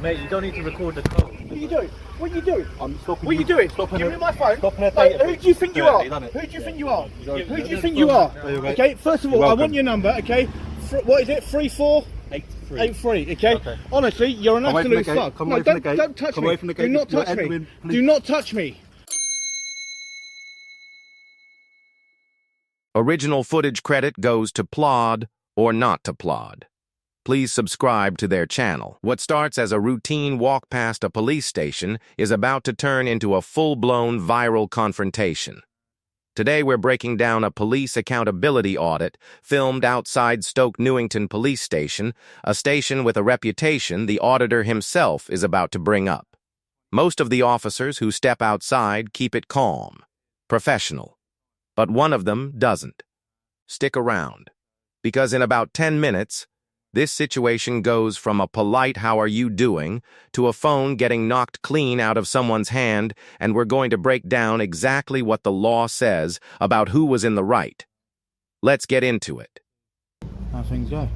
Mate, you don't need to record the code. What are you doing? What are you doing? I'm stopping. What are you doing? Give me my phone. Who do you think you are? Who do you think you are? Who do you think you are? Okay, first of all, I want your number, okay? What is it? 3483. Okay? Honestly, you're an absolute fuck. No, don't touch me. Do not touch me. Do not touch me. Original footage credit goes to Plod or not to Plod. Please subscribe to their channel. What starts as a routine walk past a police station is about to turn into a full-blown viral confrontation. Today we're breaking down a police accountability audit filmed outside Stoke Newington Police Station, a station with a reputation the auditor himself is about to bring up. Most of the officers who step outside keep it calm, professional. But one of them doesn't. Stick around, because in about 10 minutes, this situation goes from a polite "how are you doing" to a phone getting knocked clean out of someone's hand, and we're going to break down exactly what the law says about who was in the right. Let's get into it. How things go?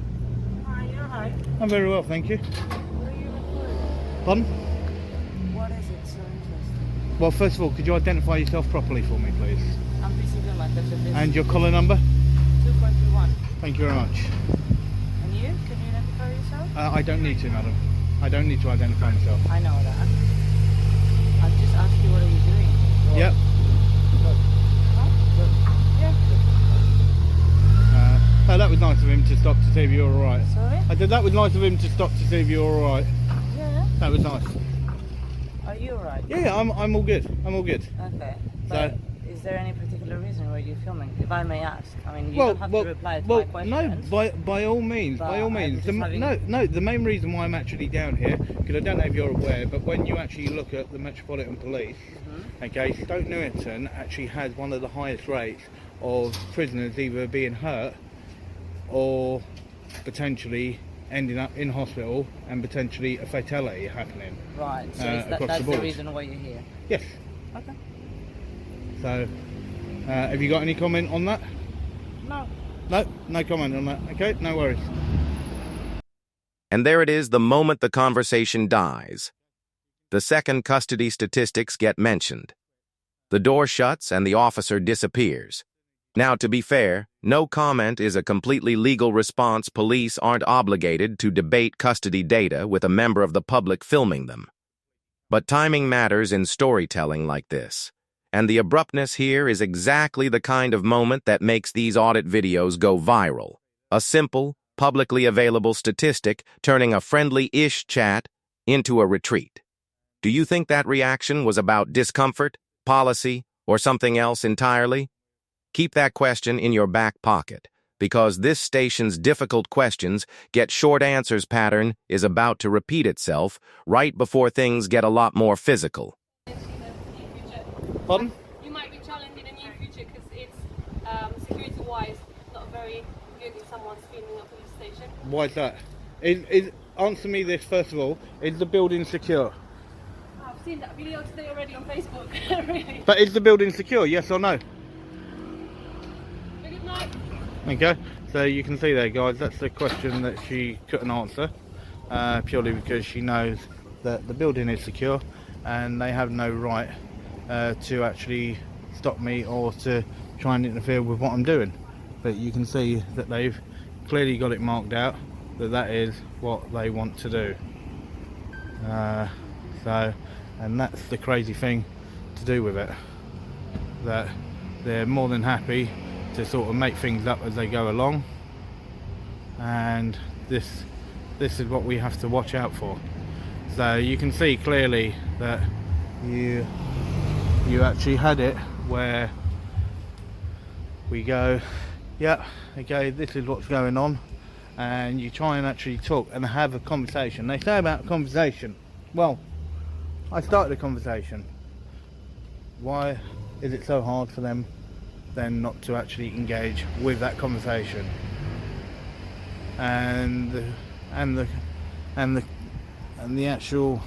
Hi, you're right. I'm very well, thank you. What are you recording? Pardon? What is it so interesting? Well, first of all, could you identify yourself properly for me, please? I'm busy doing my business. And your collar number? 2.31. Thank you very much. And you? Can you identify yourself? I don't need to, madam. I don't need to identify myself. I know that. I've just asked you what are you doing? Yep. Huh? Yeah. Oh, that was nice of him to stop to see if you're alright. Sorry? I said that was nice of him to stop to see if you're alright. Yeah. That was nice. Are you alright? Yeah, I'm all good. I'm all good. Okay. But is there any particular reason why you're filming? If I may ask. I mean, you don't have to reply to my questions. No, by all means, by all means. The main reason why I'm actually down here, because I don't know if you're aware, but when you actually look at the Metropolitan Police, okay, Stoke Newington actually has one of the highest rates of prisoners either being hurt or potentially ending up in hospital and potentially a fatality happening. Right, so that's the reason why you're here? Yes. Okay. So, have you got any comment on that? No. No comment on that. Okay, no worries. And there it is the moment the conversation dies. The second custody statistics get mentioned. The door shuts and the officer disappears. Now, to be fair, no comment is a completely legal response. Police aren't obligated to debate custody data with a member of the public filming them. But timing matters in storytelling like this. And the abruptness here is exactly the kind of moment that makes these audit videos go viral. A simple, publicly available statistic turning a friendly-ish chat into a retreat. Do you think that reaction was about discomfort, policy, or something else entirely? Keep that question in your back pocket, because this station's difficult questions get short answers pattern is about to repeat itself right before things get a lot more physical. Pardon? You might be challenged in the near future because it's security-wise not very good if someone's filming a police station. Why is that? Answer me this first of all. Is the building secure? I've seen that video today already on Facebook. Really. But is the building secure? Yes or no? Have a good night. Okay. So you can see there, guys. That's the question that she couldn't answer, purely because she knows that the building is secure, and they have no right to actually stop me or to try and interfere with what I'm doing. But you can see that they've clearly got it marked out that that is what they want to do. And that's the crazy thing to do with it, that they're more than happy to sort of make things up as they go along, and this is what we have to watch out for. So you can see clearly that you actually had it where we go, yeah, okay, this is what's going on, and you try and actually talk and have a conversation. They say about conversation, well, I started a conversation. Why is it so hard for them then not to actually engage with that conversation? And the actual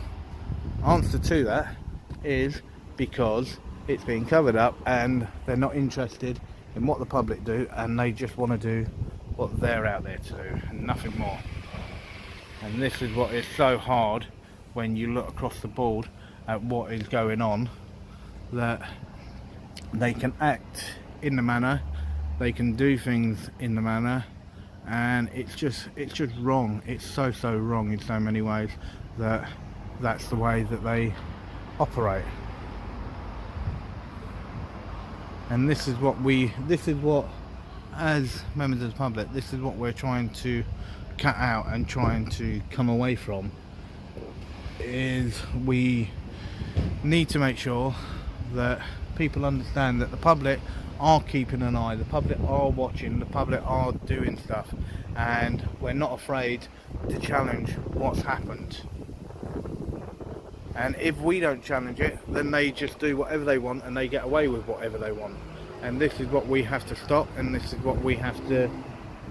answer to that is because it's being covered up and they're not interested in what the public do, and they just want to do what they're out there to do and nothing more. And this is what is so hard when you look across the board at what is going on, that they can act in the manner, they can do things in the manner, and it's just wrong. It's so wrong in so many ways that that's the way that they operate. And this is what as members of the public, this is what we're trying to cut out and trying to come away from, is we need to make sure that people understand that the public are keeping an eye, the public are watching, the public are doing stuff, and we're not afraid to challenge what's happened. And if we don't challenge it, then they just do whatever they want and they get away with whatever they want. And this is what we have to stop, and this is what we have to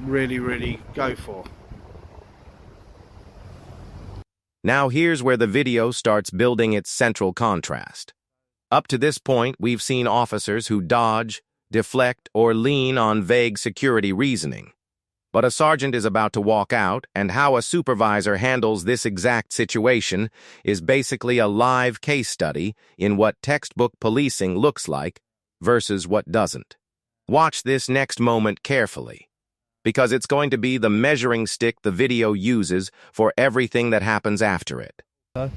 really go for. Now here's where the video starts building its central contrast. Up to this point, we've seen officers who dodge, deflect, or lean on vague security reasoning. But a sergeant is about to walk out, and how a supervisor handles this exact situation is basically a live case study in what textbook policing looks like versus what doesn't. Watch this next moment carefully, because it's going to be the measuring stick the video uses for everything that happens after it. So,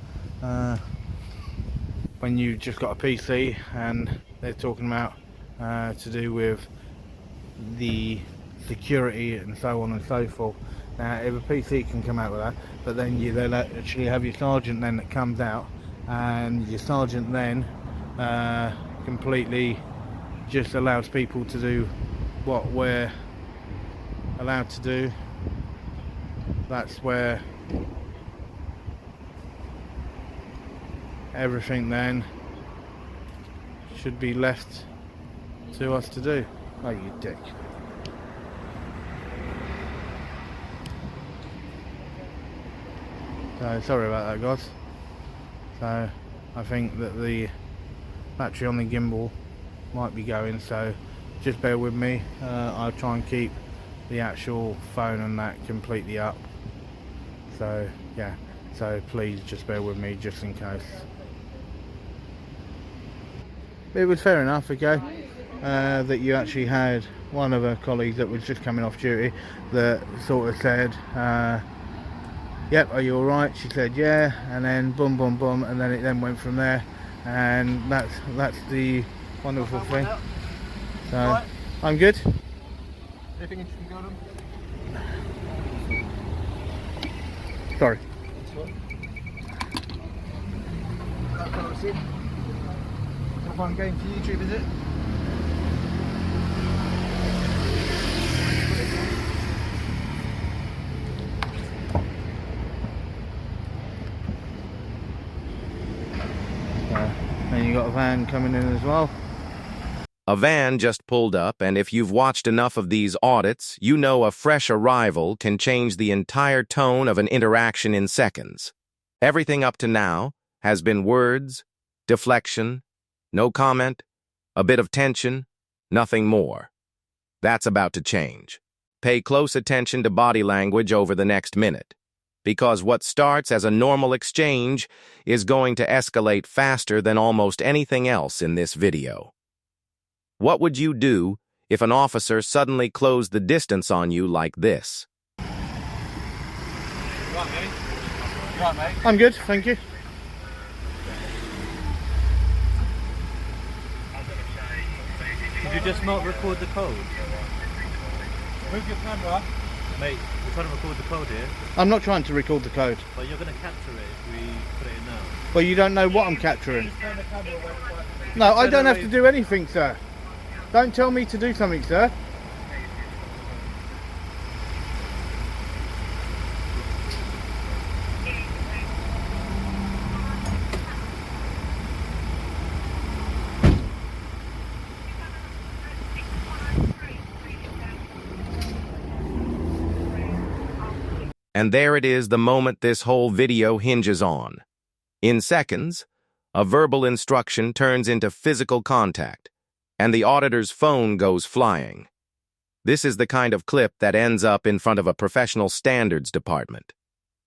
when you just got a PC and they're talking about to do with the security and so on and so forth. Now, if a PC can come out with that, but then they'll actually have your sergeant then that comes out, and your sergeant then completely just allows people to do what we're allowed to do. That's where everything then should be left to us to do. Oh, you dick. So sorry about that, guys. So I think that the battery on the gimbal might be going, so just bear with me. I'll try and keep the actual phone and that completely up. So yeah, so please just bear with me just in case. It was fair enough, okay, that you actually had one of our colleagues that was just coming off duty that sort of said, yep, are you alright? She said yeah, and then boom, and then it then went from there, and that's the wonderful thing. So right. I'm good. Anything interesting going on? Sorry. That's it. A fun game for YouTube, is it? Then you got a van coming in as well. A van just pulled up, and if you've watched enough of these audits, you know a fresh arrival can change the entire tone of an interaction in seconds. Everything up to now has been words, deflection, no comment, a bit of tension, nothing more. That's about to change. Pay close attention to body language over the next minute, because what starts as a normal exchange is going to escalate faster than almost anything else in this video. What would you do if an officer suddenly closed the distance on you like this? Right, mate. Right, mate. I'm good, thank you. Did you just not record the code? Move your camera. Mate, we're trying to record the code here. I'm not trying to record the code. But you're going to capture it if we put it in now. Well, you don't know what I'm capturing. Turn the camera away from it. No, I don't have to do anything, sir. Don't tell me to do something, sir. And there it is, the moment this whole video hinges on. In seconds, a verbal instruction turns into physical contact, and the auditor's phone goes flying. This is the kind of clip that ends up in front of a professional standards department.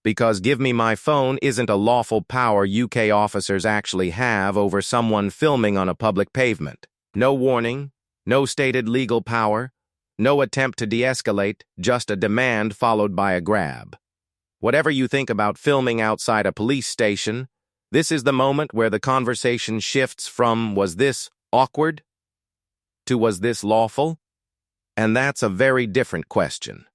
because give me my phone isn't a lawful power UK officers actually have over someone filming on a public pavement. No warning, no stated legal power, no attempt to de-escalate, just a demand followed by a grab. Whatever you think about filming outside a police station, this is the moment where the conversation shifts from was this awkward to was this lawful? And that's a very different question.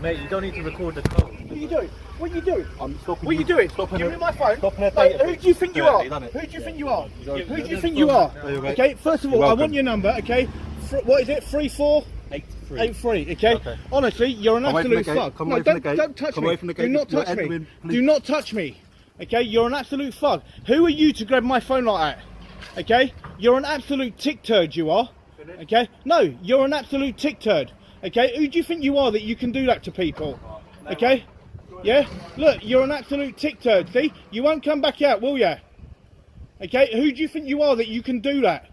Mate, you don't need to record the code. What are you doing? What are you doing? I'm stopping. What are you doing? Give me my phone. Stopping at Mate, who do you think you are? Done it. Who do you think you are? Who do you think you are? Okay, first of all, I want your number, okay? What is it? 3483. Okay? Honestly, you're an absolute fuck. No, don't touch me. Do not touch me. Do not touch me. Okay? You're an absolute fuck. Who are you to grab my phone like that? Okay? You're an absolute tick turd, you are. Okay? No, you're an absolute tick turd. Okay? Who do you think you are that you can do that to people? Okay? Yeah? Look, you're an absolute tick turd, see? You won't come back out, will you? Okay? Who do you think you are that you can do that?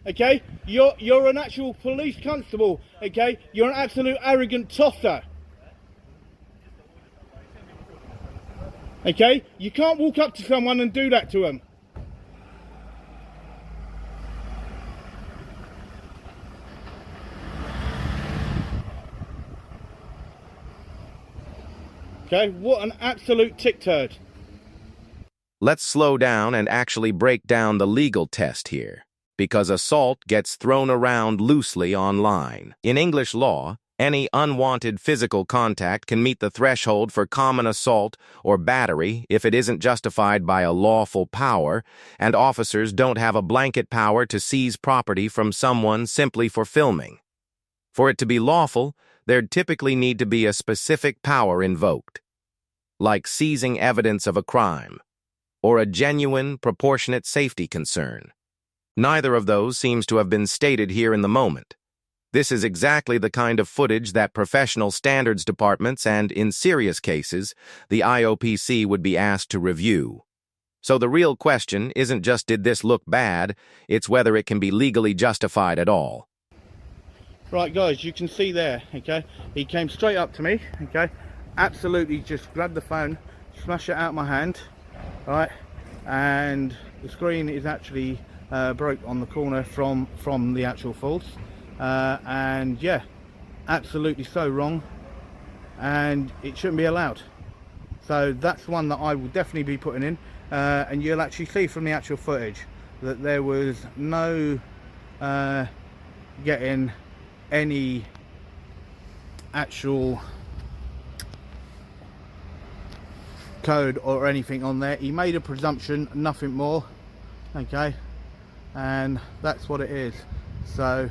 Okay? You're an actual police constable. Okay? You're an absolute arrogant tosser. Okay? You can't walk up to someone and do that to them. Okay, what an absolute tick turd. Let's slow down and actually break down the legal test here, because assault gets thrown around loosely online. In English law, any unwanted physical contact can meet the threshold for common assault or battery if it isn't justified by a lawful power, and officers don't have a blanket power to seize property from someone simply for filming. For it to be lawful, there'd typically need to be a specific power invoked, like seizing evidence of a crime, or a genuine, proportionate safety concern. Neither of those seems to have been stated here in the moment. This is exactly the kind of footage that professional standards departments and, in serious cases, the IOPC would be asked to review. So the real question isn't just did this look bad, it's whether it can be legally justified at all. Right guys, you can see there, okay, he came straight up to me, okay, absolutely just grabbed the phone, smashed it out of my hand, right, and the screen is actually broke on the corner from the actual fault, and yeah, absolutely so wrong, and it shouldn't be allowed. So that's one that I will definitely be putting in, and you'll actually see from the actual footage that there was no getting any actual code or anything on there. He made a presumption, nothing more, okay, and that's what it is. So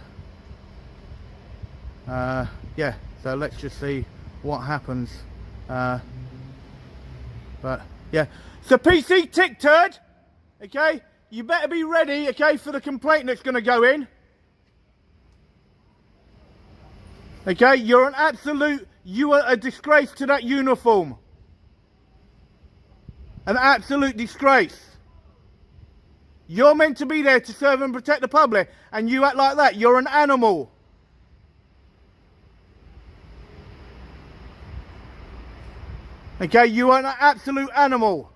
yeah, so let's just see what happens. But yeah, so PC tick turd, okay, you better be ready, okay, for the complaint that's going to go in. Okay, you're an absolute, you are a disgrace to that uniform. An absolute disgrace. You're meant to be there to serve and protect the public, and you act like that. You're an animal. Okay, you are an absolute animal.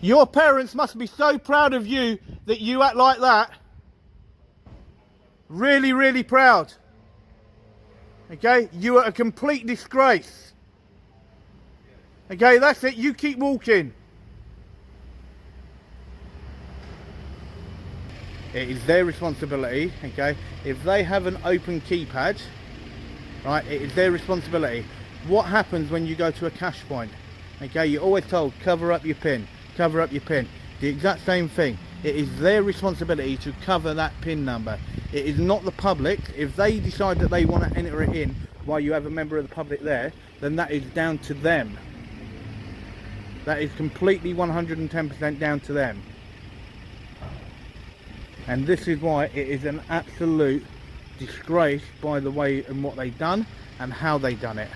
Your parents must be so proud of you that you act like that. Really, really proud. Okay, you are a complete disgrace. Okay, that's it, you keep walking. It is their responsibility, okay, if they have an open keypad, right, it is their responsibility. What happens when you go to a cash point? Okay, you're always told, cover up your PIN. Cover up your PIN. The exact same thing. It is their responsibility to cover that PIN number. It is not the public. If they decide that they want to enter it in while you have a member of the public there, then that is down to them. That is completely 110% down to them. And this is why it is an absolute disgrace by the way and what they've done and how they done it.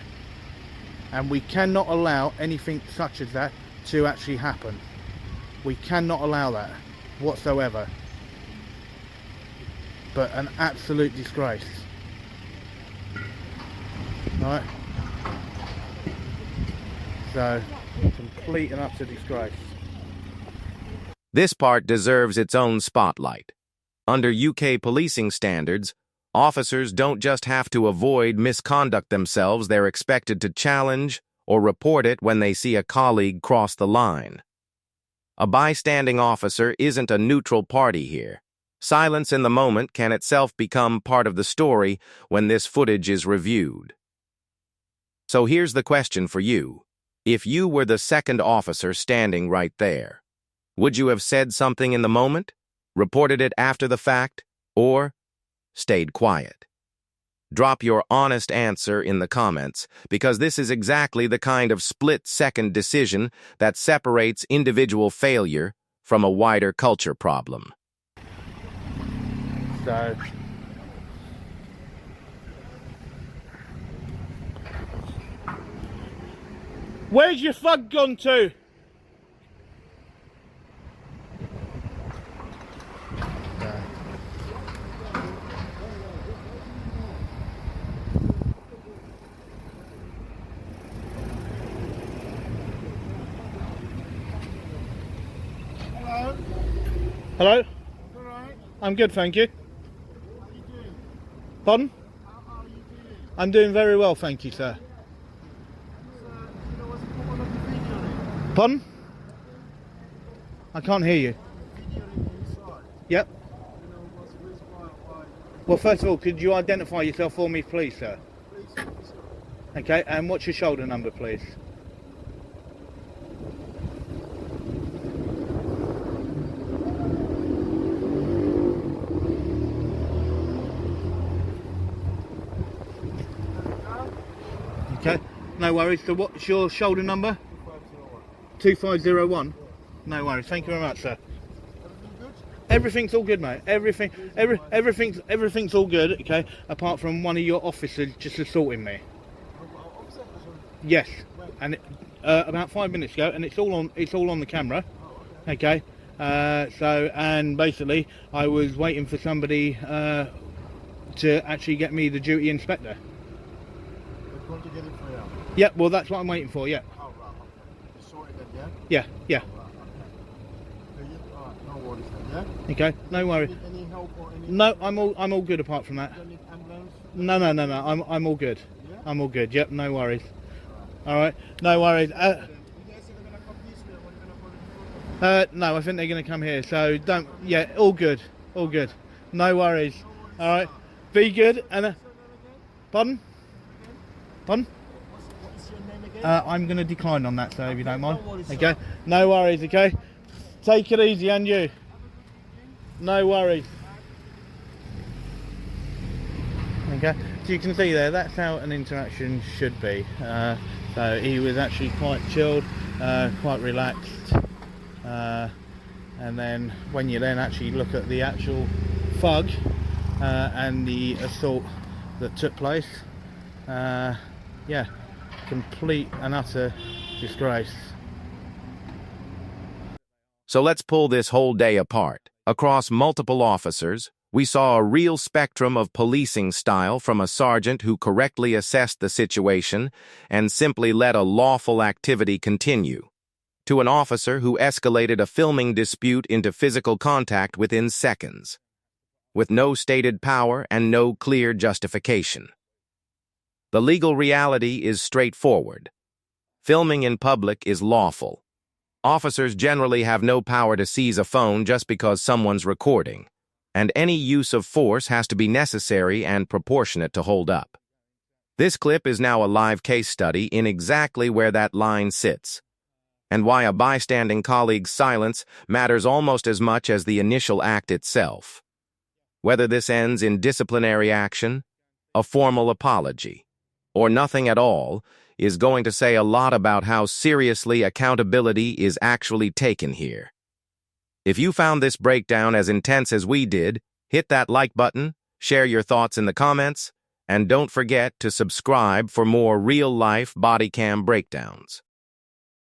And we cannot allow anything such as that to actually happen. We cannot allow that whatsoever. but an absolute disgrace. Right? So, complete and utter disgrace. This part deserves its own spotlight. Under UK policing standards, officers don't just have to avoid misconduct themselves, they're expected to challenge or report it when they see a colleague cross the line. A bystanding officer isn't a neutral party here. Silence in the moment can itself become part of the story when this footage is reviewed. So here's the question for you. If you were the second officer standing right there, would you have said something in the moment, reported it after the fact, or stayed quiet? Drop your honest answer in the comments, because this is exactly the kind of split-second decision that separates individual failure from a wider culture problem. So, where's your fug gone to? Hello? All right. I'm good, thank you. How are you doing? Pardon? How are you doing? I'm doing very well, thank you, sir. You know what's the point of the video? Pardon? I can't hear you. Video inside. Yep. You know what's the reason why? Well, first of all, could you identify yourself for me, please, sir? Please, officer. Okay, and what's your shoulder number, please? Okay, no worries. So what's your shoulder number? 2501. No worries. Thank you very much, sir. Everything's all good, mate. Everything's all good. Okay, apart from one of your officers just assaulting me. Yes, and about 5 minutes ago, and it's all on the camera. Okay, so and basically, I was waiting for somebody to actually get me the duty inspector. They're going to get it for you. Yeah, well, that's what I'm waiting for. Yeah. Oh, right, okay. You sorted it, yeah? Yeah. Oh, right, okay. All right, no worries then, yeah? Okay, no worries. Need any help or any? No, I'm all good apart from that. You don't need ambulance? No. I'm all good. Yeah? I'm all good. Yep, no worries. All right, no worries. You guys are going to come this way or you're going to go in front? No, I think they're going to come here. So don't. Yeah, all good. All good. No worries. All right. Be good. And pardon? Pardon? What is your name again? I'm going to decline on that, sir, if you don't mind. No worries, sir. Okay. No worries. Okay. Take it easy, and you. No worries. Okay. So you can see there, that's how an interaction should be. So he was actually quite chilled, quite relaxed. And then when you then actually look at the actual thug and the assault that took place, yeah, complete and utter disgrace. So let's pull this whole day apart. Across multiple officers, we saw a real spectrum of policing style, from a sergeant who correctly assessed the situation and simply let a lawful activity continue, to an officer who escalated a filming dispute into physical contact within seconds, with no stated power and no clear justification. The legal reality is straightforward. Filming in public is lawful. Officers generally have no power to seize a phone just because someone's recording, and any use of force has to be necessary and proportionate to hold up. This clip is now a live case study in exactly where that line sits, and why a bystanding colleague's silence matters almost as much as the initial act itself. Whether this ends in disciplinary action, a formal apology, or nothing at all, is going to say a lot about how seriously accountability is actually taken here. If you found this breakdown as intense as we did, hit that like button, share your thoughts in the comments, and don't forget to subscribe for more real-life body cam breakdowns.